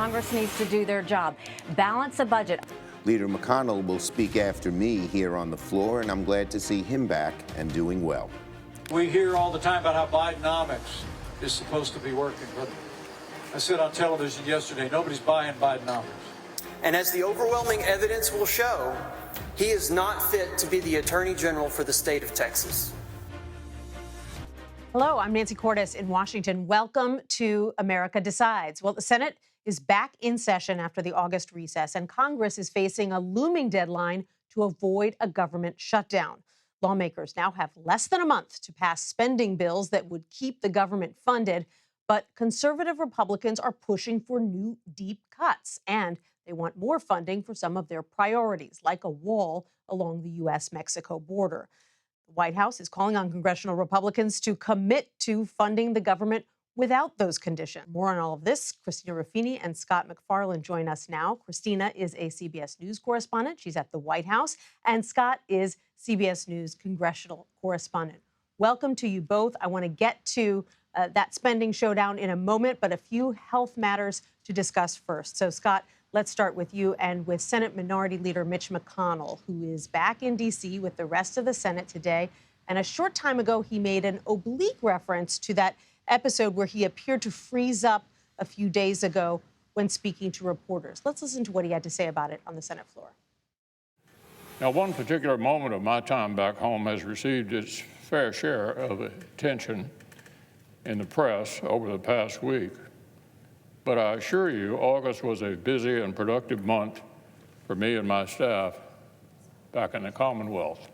Congress needs to do their job, balance a budget. Leader McConnell will speak after me here on the floor, and I'm glad to see him back and doing well. We hear all the time about how Bidenomics is supposed to be working, but I said on television yesterday, nobody's buying Bidenomics. And as the overwhelming evidence will show, he is not fit to be the Attorney General for the state of Texas. Hello, I'm Nancy Cordes in Washington. Welcome to America Decides. Well, the Senate is back in session after the August recess, and Congress is facing a looming deadline to avoid a government shutdown. Lawmakers now have less than a month to pass spending bills that would keep the government funded, but conservative Republicans are pushing for new deep cuts, and they want more funding for some of their priorities, like a wall along the U.S.-Mexico border. The White House is calling on congressional Republicans to commit to funding the government without those conditions. More on all of this, Christina Ruffini and Scott MacFarlane join us now. Christina is a CBS News correspondent. She's at the White House. And Scott is CBS News congressional correspondent. Welcome to you both. I want to get to that spending showdown in a moment, but a few health matters to discuss first. So, Scott, let's start with you and with Senate Minority Leader Mitch McConnell, who is back in D.C. with the rest of the Senate today. And a short time ago, he made an oblique reference to that episode where he appeared to freeze up a few days ago when speaking to reporters. Let's listen to what he had to say about it on the Senate floor. Now, one particular moment of my time back home has received its fair share of attention in the press over the past week. But I assure you, August was a busy and productive month for me and my staff back in the Commonwealth.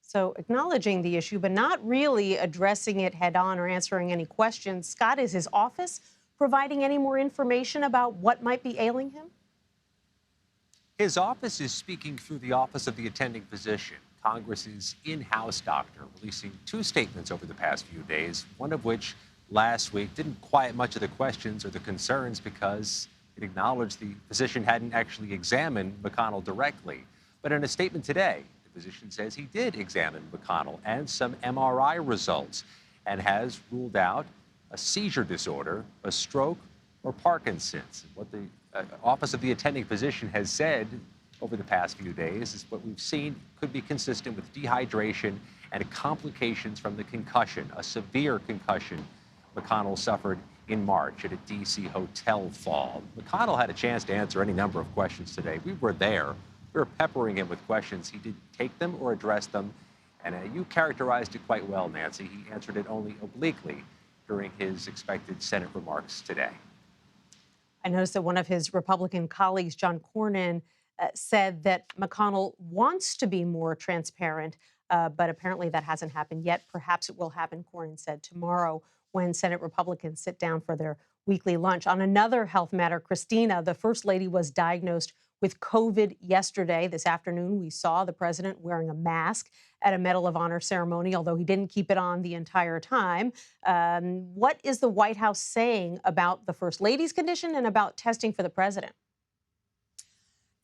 So acknowledging the issue, but not really addressing it head on or answering any questions. Scott, is his office providing any more information about what might be ailing him? His office is speaking through the Office of the Attending Physician, Congress's in-house doctor, releasing two statements over the past few days, one of which last week didn't quiet much of the questions or the concerns because it acknowledged the physician hadn't actually examined McConnell directly. But in a statement today, the physician says he did examine McConnell and some MRI results and has ruled out a seizure disorder, a stroke, or Parkinson's. What the Office of the Attending Physician has said over the past few days is what we've seen could be consistent with dehydration and complications from the concussion, a severe concussion McConnell suffered in March at a D.C. hotel fall. McConnell had a chance to answer any number of questions today. We were there. We were peppering him with questions. He didn't take them or address them. And you characterized it quite well, Nancy. He answered it only obliquely during his expected Senate remarks today. I noticed that one of his Republican colleagues, John Cornyn, said that McConnell wants to be more transparent, but apparently that hasn't happened yet. Perhaps it will happen, Cornyn said, tomorrow when Senate Republicans sit down for their weekly lunch. On another health matter, Christina, the First Lady, was diagnosed with COVID yesterday. This afternoon, we saw the president wearing a mask at a Medal of Honor ceremony, although he didn't keep it on the entire time. What is the White House saying about the First Lady's condition and about testing for the president?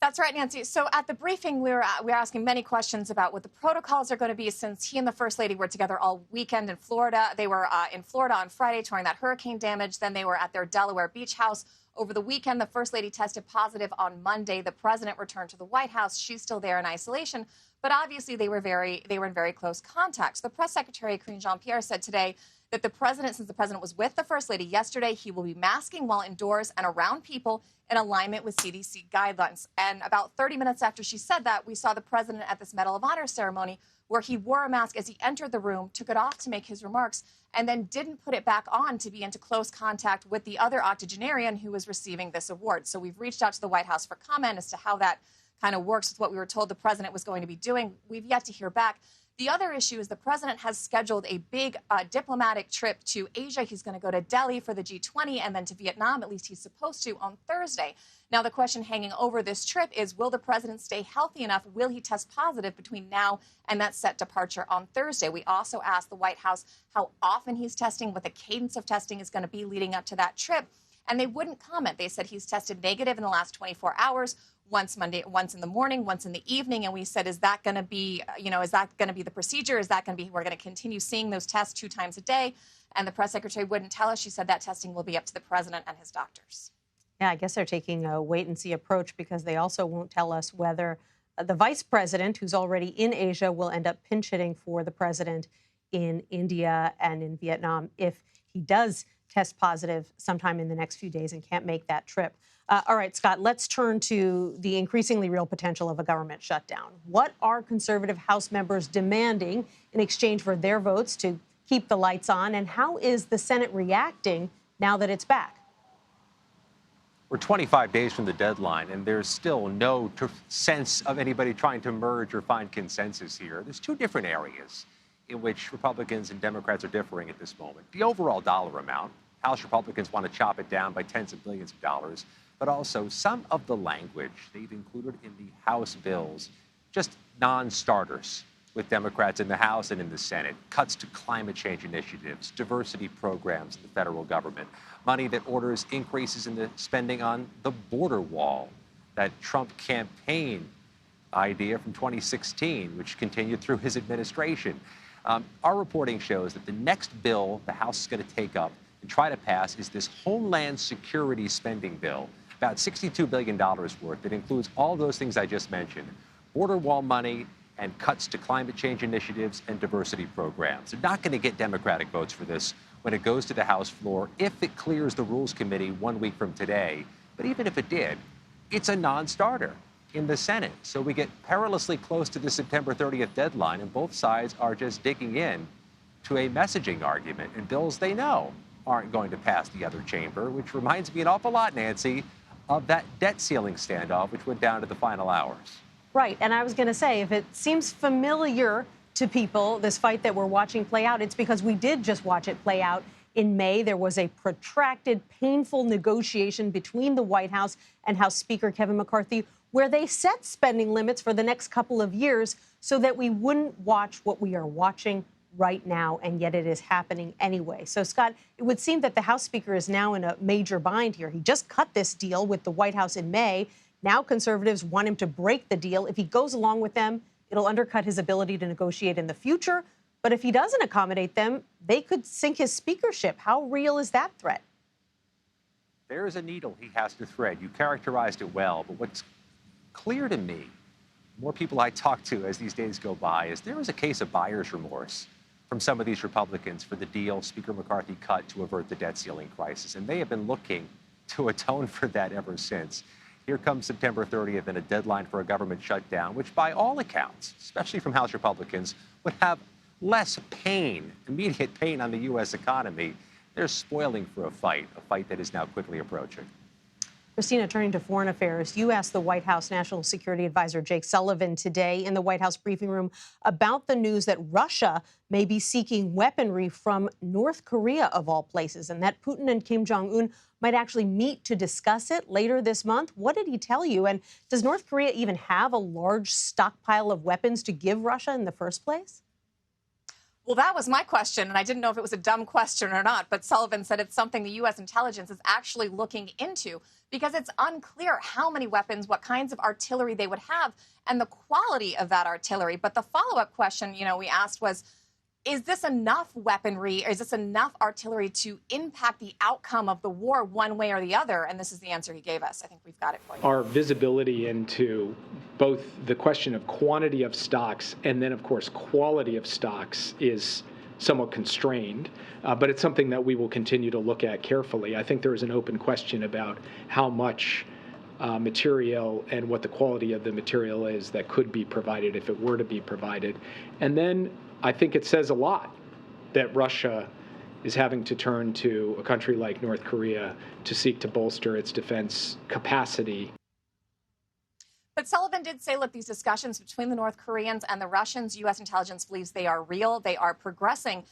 That's right, Nancy. So at the briefing, we were asking many questions about what the protocols are going to be since he and the First Lady were together all weekend in Florida. They were in Florida on Friday touring that hurricane damage. Then they were at their Delaware beach house over the weekend. The First Lady tested positive on Monday. The president returned to the White House. She's still there in isolation. But obviously, they were in very close contact. The press secretary, Karine Jean-Pierre, said today that the president, since the president was with the First Lady yesterday, he will be masking while indoors and around people in alignment with CDC guidelines. And about 30 minutes after she said that, we saw the president at this Medal of Honor ceremony where he wore a mask as he entered the room, took it off to make his remarks, and then didn't put it back on to be into close contact with the other octogenarian who was receiving this award. So we've reached out to the White House for comment as to how that kind of works with what we were told the president was going to be doing. We've yet to hear back. The other issue is the president has scheduled a big diplomatic trip to Asia. He's going to go to Delhi for the G20 and then to Vietnam, at least he's supposed to, on Thursday. Now, the question hanging over this trip is, will the president stay healthy enough? Will he test positive between now and that set departure on Thursday? We also asked the White House how often he's testing, what the cadence of testing is going to be leading up to that trip. And they wouldn't comment. They said he's tested negative in the last 24 hours. Once in the morning, once in the evening. And we said, is that going to be, is that going to be the procedure? Is that going to be, we're going to continue seeing those tests 2 times a day? And the press secretary wouldn't tell us. She said that testing will be up to the president and his doctors. Yeah, I guess they're taking a wait-and-see approach because they also won't tell us whether the vice president, who's already in Asia, will end up pinch hitting for the president in India and in Vietnam if he does test positive sometime in the next few days and can't make that trip. All right, Scott, let's turn to the increasingly real potential of a government shutdown. What are conservative House members demanding in exchange for their votes to keep the lights on, and how is the Senate reacting now that it's back? We're 25 days from the deadline, and there's still no sense of anybody trying to merge or find consensus here. There's two different areas in which Republicans and Democrats are differing at this moment. The overall dollar amount. House Republicans want to chop it down by tens of billions of dollars, but also some of the language they've included in the House bills, just non-starters with Democrats in the House and in the Senate. Cuts to climate change initiatives, diversity programs in the federal government, money that orders increases in the spending on the border wall, that Trump campaign idea from 2016, which continued through his administration. Our reporting shows that the next bill the House is going to take up and try to pass is this Homeland Security spending bill, about $62 billion worth, that includes all those things I just mentioned, border wall money and cuts to climate change initiatives and diversity programs. They're not going to get Democratic votes for this when it goes to the House floor, if it clears the Rules Committee 1 week from today. But even if it did, it's a non-starter in the Senate. So we get perilously close to the September 30th deadline, and both sides are just digging in to a messaging argument and bills they know aren't going to pass the other chamber, which reminds me an awful lot, Nancy, of that debt ceiling standoff, which went down to the final hours. Right. And I was going to say, if it seems familiar to people, this fight that we're watching play out, it's because we did just watch it play out in May. There was a protracted, painful negotiation between the White House and House Speaker Kevin McCarthy, where they set spending limits for the next couple of years so that we wouldn't watch what we are watching right now, and yet it is happening anyway. So, Scott, it would seem that the House Speaker is now in a major bind here. He just cut this deal with the White House in May. Now conservatives want him to break the deal. If he goes along with them, it'll undercut his ability to negotiate in the future. But if he doesn't accommodate them, they could sink his speakership. How real is that threat? There's a needle he has to thread. You characterized it well, but what's clear to me, more people I talk to as these days go by, is there is a case of buyer's remorse from some of these Republicans for the deal Speaker McCarthy cut to avert the debt ceiling crisis. And they have been looking to atone for that ever since. Here comes September 30th and a deadline for a government shutdown, which by all accounts, especially from House Republicans, would have less pain, immediate pain on the U.S. economy. They're spoiling for a fight that is now quickly approaching. Christina, turning to foreign affairs, you asked the White House National Security Advisor Jake Sullivan today in the White House briefing room about the news that Russia may be seeking weaponry from North Korea, of all places, and that Putin and Kim Jong-un might actually meet to discuss it later this month. What did he tell you? And does North Korea even have a large stockpile of weapons to give Russia in the first place? Well, that was my question, and I didn't know if it was a dumb question or not, but Sullivan said it's something the U.S. intelligence is actually looking into because it's unclear how many weapons, what kinds of artillery they would have, and the quality of that artillery. But the follow-up question, we asked was, is this enough weaponry, or is this enough artillery to impact the outcome of the war one way or the other? And this is the answer he gave us. I think we've got it for you. Our visibility into both the question of quantity of stocks and then, of course, quality of stocks is somewhat constrained, but it's something that we will continue to look at carefully. I think there is an open question about how much material and what the quality of the material is that could be provided if it were to be provided. And then I think it says a lot that Russia is having to turn to a country like North Korea to seek to bolster its defense capacity. But Sullivan did say, look, these discussions between the North Koreans and the Russians, U.S. intelligence believes they are real, they are progressing.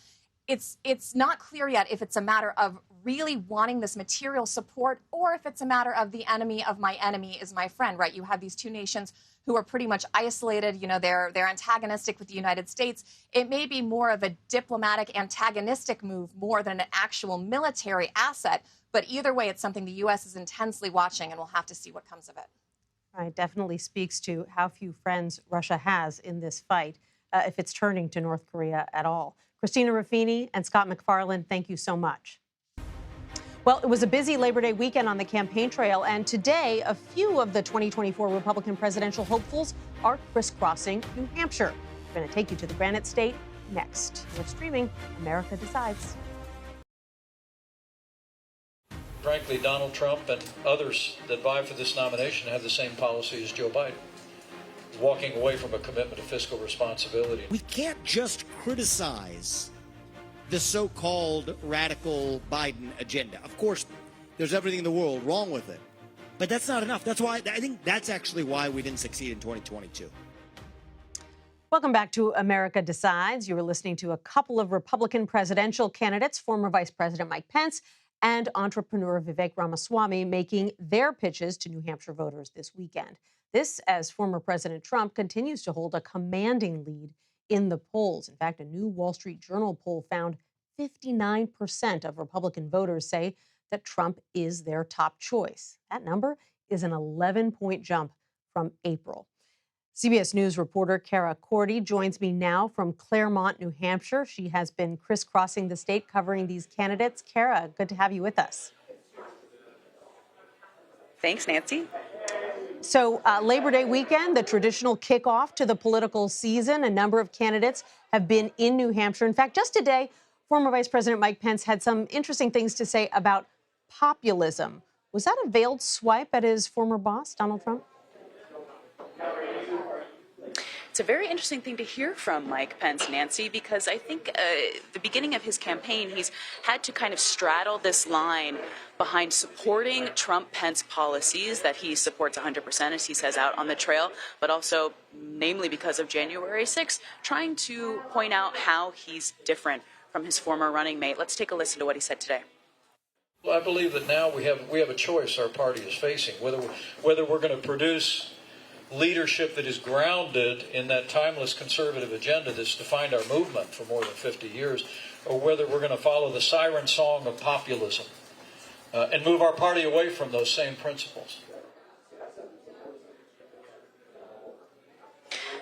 It's not clear yet if it's a matter of really wanting this material support or if it's a matter of the enemy of my enemy is my friend, right? You have these two nations who are pretty much isolated. They're antagonistic with the United States. It may be more of a diplomatic antagonistic move more than an actual military asset. But either way, it's something the U.S. is intensely watching, and we'll have to see what comes of it. It definitely speaks to how few friends Russia has in this fight, if it's turning to North Korea at all. Christina Ruffini and Scott McFarland, thank you so much. Well, it was a busy Labor Day weekend on the campaign trail, and today, a few of the 2024 Republican presidential hopefuls are crisscrossing New Hampshire. We're going to take you to the Granite State next. You're streaming America Decides. Frankly, Donald Trump and others that vie for this nomination have the same policy as Joe Biden, walking away from a commitment to fiscal responsibility. We can't just criticize the so-called radical Biden agenda. Of course, there's everything in the world wrong with it, but that's not enough. That's why I think that's actually why we didn't succeed in 2022. Welcome back to America Decides. You were listening to a couple of Republican presidential candidates, former Vice President Mike Pence and entrepreneur Vivek Ramaswamy, making their pitches to New Hampshire voters this weekend. This as former President Trump continues to hold a commanding lead in the polls. In fact, a new Wall Street Journal poll found 59% of Republican voters say that Trump is their top choice. That number is an 11-point jump from April. CBS News reporter Kara Cordy joins me now from Claremont, New Hampshire. She has been crisscrossing the state covering these candidates. Kara, good to have you with us. Thanks, Nancy. So Labor Day weekend, the traditional kickoff to the political season. A number of candidates have been in New Hampshire. In fact, just today, former Vice President Mike Pence had some interesting things to say about populism. Was that a veiled swipe at his former boss, Donald Trump? It's a very interesting thing to hear from Mike Pence, Nancy, because I think the beginning of his campaign, he's had to kind of straddle this line behind supporting Trump-Pence policies that he supports 100%, as he says out on the trail, but also, namely because of January 6th, trying to point out how he's different from his former running mate. Let's take a listen to what he said today. Well, I believe that now we have a choice our party is facing, whether we're going to produce leadership that is grounded in that timeless conservative agenda that's defined our movement for more than 50 years, or whether we're going to follow the siren song of populism and move our party away from those same principles.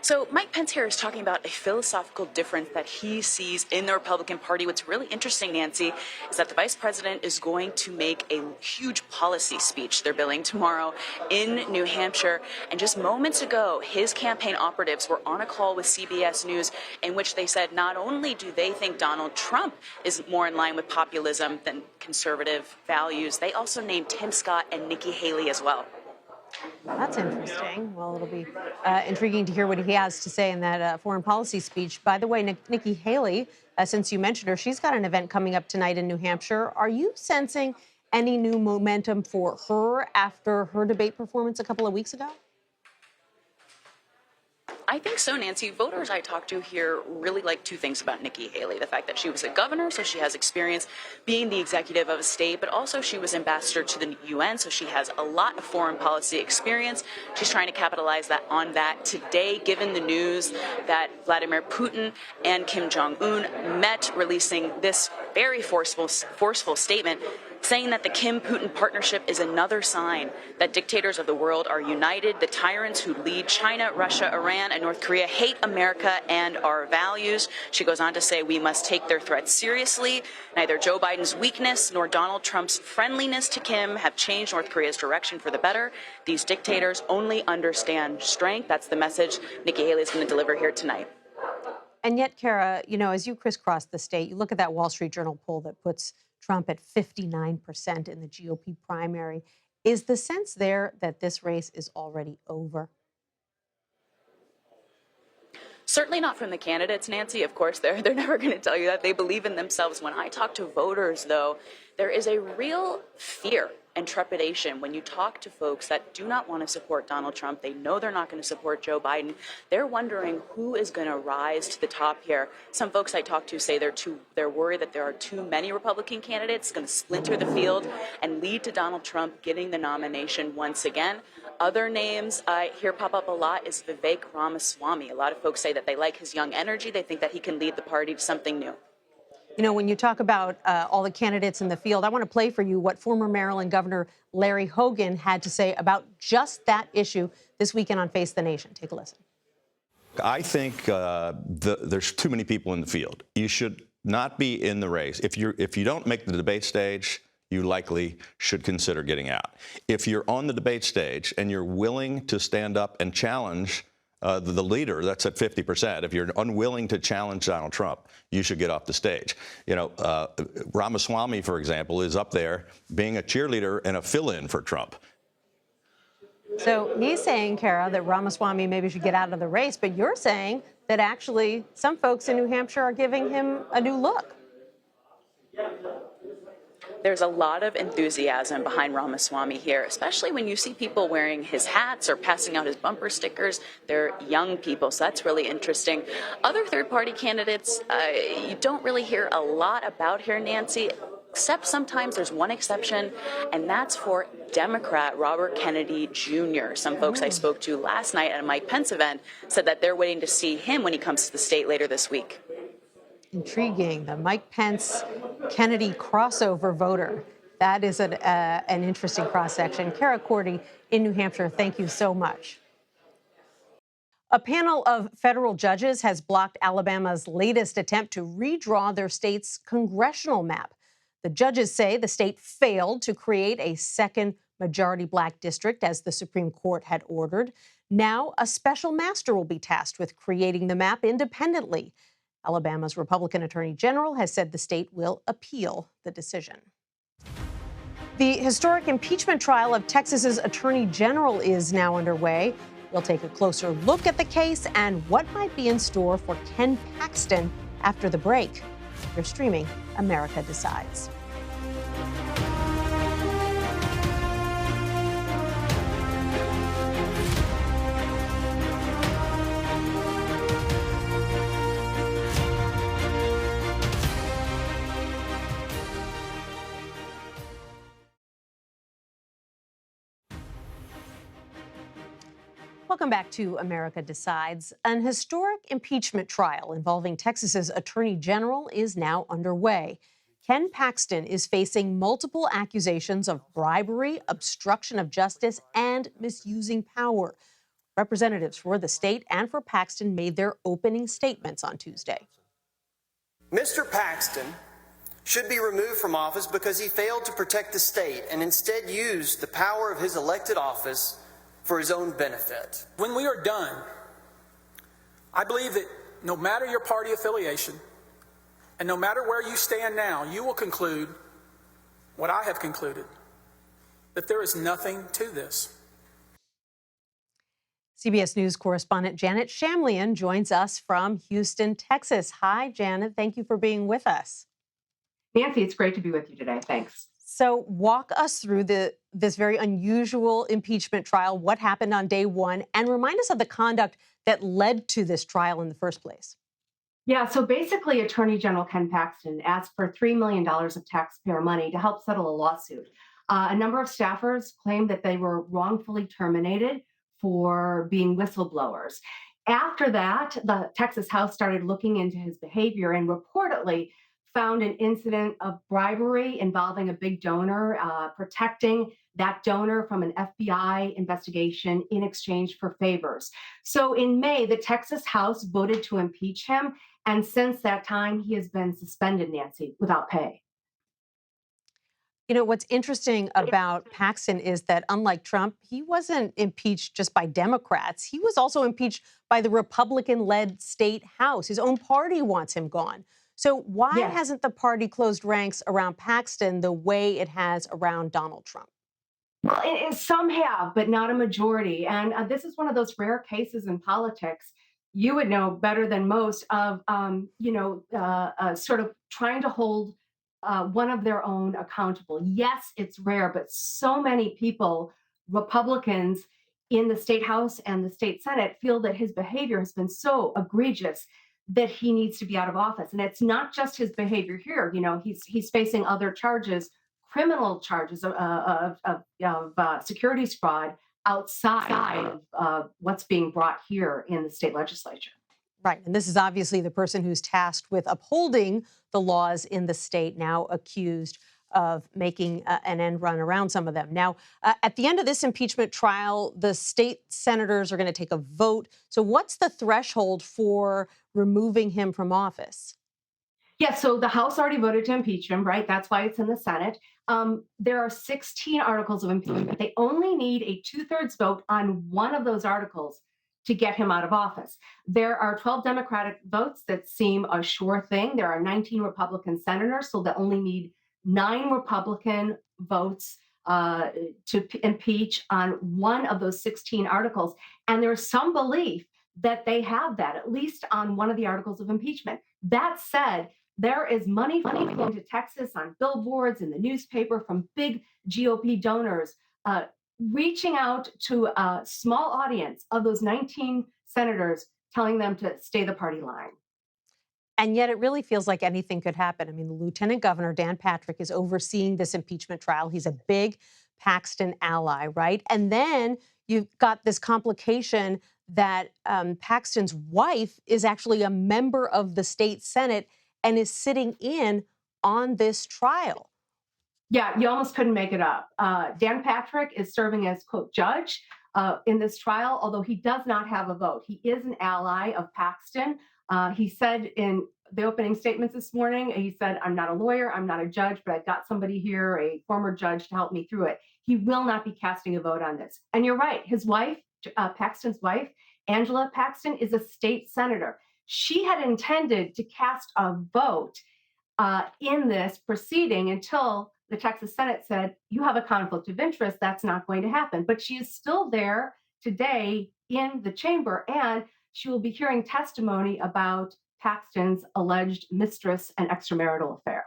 So Mike Pence here is talking about a philosophical difference that he sees in the Republican Party. What's really interesting, Nancy, is that the vice president is going to make a huge policy speech, they're billing, tomorrow in New Hampshire. And just moments ago, his campaign operatives were on a call with CBS News in which they said not only do they think Donald Trump is more in line with populism than conservative values, they also named Tim Scott and Nikki Haley as well. That's interesting. Well, it'll be intriguing to hear what he has to say in that foreign policy speech. By the way, Nikki Haley, since you mentioned her, she's got an event coming up tonight in New Hampshire. Are you sensing any new momentum for her after her debate performance a couple of weeks ago? I think so, Nancy. Voters I talked to here really like two things about Nikki Haley. The fact that she was a governor, so she has experience being the executive of a state, but also she was ambassador to the UN, so she has a lot of foreign policy experience. She's trying to capitalize on that today, given the news that Vladimir Putin and Kim Jong-un met, releasing this very forceful statement saying that the Kim-Putin partnership is another sign that dictators of the world are united. The tyrants who lead China, Russia, Iran, and North Korea hate America and our values. She goes on to say we must take their threats seriously. Neither Joe Biden's weakness nor Donald Trump's friendliness to Kim have changed North Korea's direction for the better. These dictators only understand strength. That's the message Nikki Haley is going to deliver here tonight. And yet, Kara, you know, as you crisscross the state, you look at that Wall Street Journal poll that puts Trump at 59% in the GOP primary. Is the sense there that this race is already over? Certainly not from the candidates, Nancy. Of course, they're never going to tell you that. They believe in themselves. When I talk to voters, though, there is a real fear and trepidation when you talk to folks that do not want to support Donald Trump. They know they're not going to support Joe Biden. They're wondering who is going to rise to the top here. Some folks I talk to say they're worried that there are too many Republican candidates going to splinter the field and lead to Donald Trump getting the nomination once again. Other names I hear pop up a lot is Vivek Ramaswamy. A lot of folks say that they like his young energy. They think that he can lead the party to something new. You know, when you talk about all the candidates in the field, I want to play for you what former Maryland Governor Larry Hogan had to say about just that issue this weekend on Face the Nation. Take a listen. I think there's too many people in the field. You should not be in the race. If you don't make the debate stage, you likely should consider getting out. If you're on the debate stage and you're willing to stand up and challenge the leader, that's at 50%. If you're unwilling to challenge Donald Trump, you should get off the stage. You know, Ramaswamy, for example, is up there being a cheerleader and a fill-in for Trump. So he's saying, Kara, that Ramaswamy maybe should get out of the race, but you're saying that actually some folks in New Hampshire are giving him a new look. There's a lot of enthusiasm behind Ramaswamy here, especially when you see people wearing his hats or passing out his bumper stickers. They're young people, so that's really interesting. Other third-party candidates, you don't really hear a lot about here, Nancy, except sometimes there's one exception, and that's for Democrat Robert Kennedy Jr. Some folks I spoke to last night at a Mike Pence event said that they're waiting to see him when he comes to the state later this week. Intriguing. The Mike Pence Kennedy crossover voter. That is an interesting cross-section. Kara Cordy in New Hampshire, thank you so much. A panel of federal judges has blocked Alabama's latest attempt to redraw their state's congressional map. The judges say the state failed to create a second majority black district as the Supreme Court had ordered. Now, a special master will be tasked with creating the map independently. Alabama's Republican Attorney General has said the state will appeal the decision. The historic impeachment trial of Texas's Attorney General is now underway. We'll take a closer look at the case and what might be in store for Ken Paxton after the break. You're streaming America Decides. Welcome back to America Decides. An historic impeachment trial involving Texas's Attorney General is now underway. Ken Paxton is facing multiple accusations of bribery, obstruction of justice, and misusing power. Representatives for the state and for Paxton made their opening statements on Tuesday. Mr. Paxton should be removed from office because he failed to protect the state and instead used the power of his elected office for his own benefit. When we are done, I believe that no matter your party affiliation and no matter where you stand now, you will conclude what I have concluded, that there is nothing to this. CBS News correspondent Janet Shamlian joins us from Houston, Texas. Hi, Janet. Thank you for being with us. Nancy, it's great to be with you today. Thanks. So walk us through this very unusual impeachment trial, what happened on day one, and remind us of the conduct that led to this trial in the first place. Yeah, so basically, Attorney General Ken Paxton asked for $3 million of taxpayer money to help settle a lawsuit. A number of staffers claimed that they were wrongfully terminated for being whistleblowers. After that, the Texas House started looking into his behavior and reportedly found an incident of bribery involving a big donor, protecting that donor from an FBI investigation in exchange for favors. So in May, the Texas House voted to impeach him. And since that time, he has been suspended, Nancy, without pay. You know, what's interesting about Paxton is that unlike Trump, he wasn't impeached just by Democrats. He was also impeached by the Republican-led state House. His own party wants him gone. So why hasn't the party closed ranks around Paxton the way it has around Donald Trump? Well, some have, but not a majority. And this is one of those rare cases in politics. You would know better than most of, sort of trying to hold one of their own accountable. Yes, it's rare, but so many people, Republicans in the state House and the state Senate, feel that his behavior has been so egregious that he needs to be out of office. And it's not just his behavior here. You know, he's facing other charges, criminal charges of securities fraud outside of what's being brought here in the state legislature. Right. And this is obviously the person who's tasked with upholding the laws in the state, now accused of making an end run around some of them. Now, at the end of this impeachment trial, the state senators are going to take a vote. So what's the threshold for removing him from office? Yeah, so the House already voted to impeach him, right? That's why it's in the Senate. There are 16 articles of impeachment. They only need a 2/3 vote on one of those articles to get him out of office. There are 12 Democratic votes that seem a sure thing. There are 19 Republican senators, so they only need 9 Republican votes to impeach on one of those 16 articles. And there's some belief that they have that, at least on one of the articles of impeachment. That said, there is money flowing to Texas on billboards in the newspaper from big GOP donors, reaching out to a small audience of those 19 senators, telling them to stay the party line. And yet it really feels like anything could happen. I mean, the Lieutenant Governor, Dan Patrick, is overseeing this impeachment trial. He's a big Paxton ally, right? And then you've got this complication that Paxton's wife is actually a member of the state Senate and is sitting in on this trial. Yeah, you almost couldn't make it up. Dan Patrick is serving as, quote, judge in this trial, although he does not have a vote. He is an ally of Paxton. He said in the opening statements this morning, he said, I'm not a lawyer, I'm not a judge, but I've got somebody here, a former judge, to help me through it. He will not be casting a vote on this. And you're right, his wife, Paxton's wife, Angela Paxton, is a state senator. She had intended to cast a vote in this proceeding until the Texas Senate said, you have a conflict of interest, that's not going to happen. But she is still there today in the chamber, and she will be hearing testimony about Paxton's alleged mistress and extramarital affair.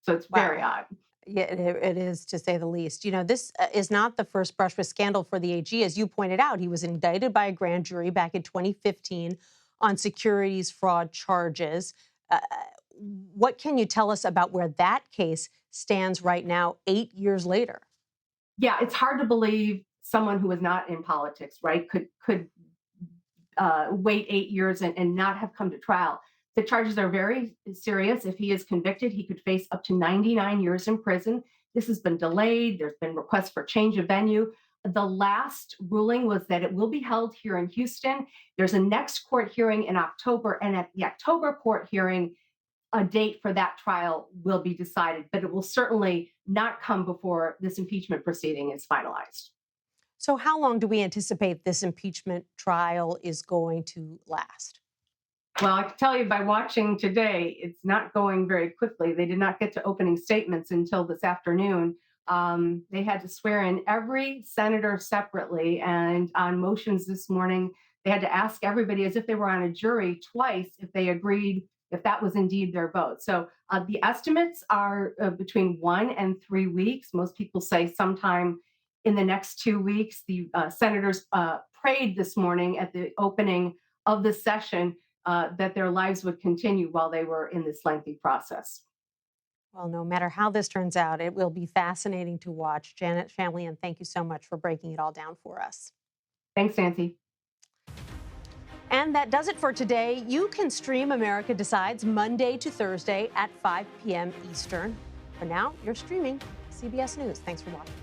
So it's very odd. Yeah, it is, to say the least. You know, this is not the first brush with scandal for the AG. As you pointed out, he was indicted by a grand jury back in 2015 on securities fraud charges. What can you tell us about where that case stands right now, 8 years later? Yeah, it's hard to believe someone who is not in politics, right, could wait 8 years and not have come to trial. The charges are very serious. If he is convicted, he could face up to 99 years in prison. This has been delayed. There's been requests for change of venue. The last ruling was that it will be held here in Houston. There's a next court hearing in October, and at the October court hearing, a date for that trial will be decided, but it will certainly not come before this impeachment proceeding is finalized. So how long do we anticipate this impeachment trial is going to last? Well, I can tell you by watching today, it's not going very quickly. They did not get to opening statements until this afternoon. They had to swear in every senator separately, and on motions this morning, they had to ask everybody as if they were on a jury twice if they agreed, if that was indeed their vote. So the estimates are between 1 and 3 weeks. Most people say sometime in the next 2 weeks. The senators prayed this morning at the opening of the session that their lives would continue while they were in this lengthy process. Well, no matter how this turns out, it will be fascinating to watch. Janet Shamlian, thank you so much for breaking it all down for us. Thanks, Nancy. And that does it for today. You can stream America Decides Monday to Thursday at 5 p.m. Eastern. For now, you're streaming CBS News. Thanks for watching.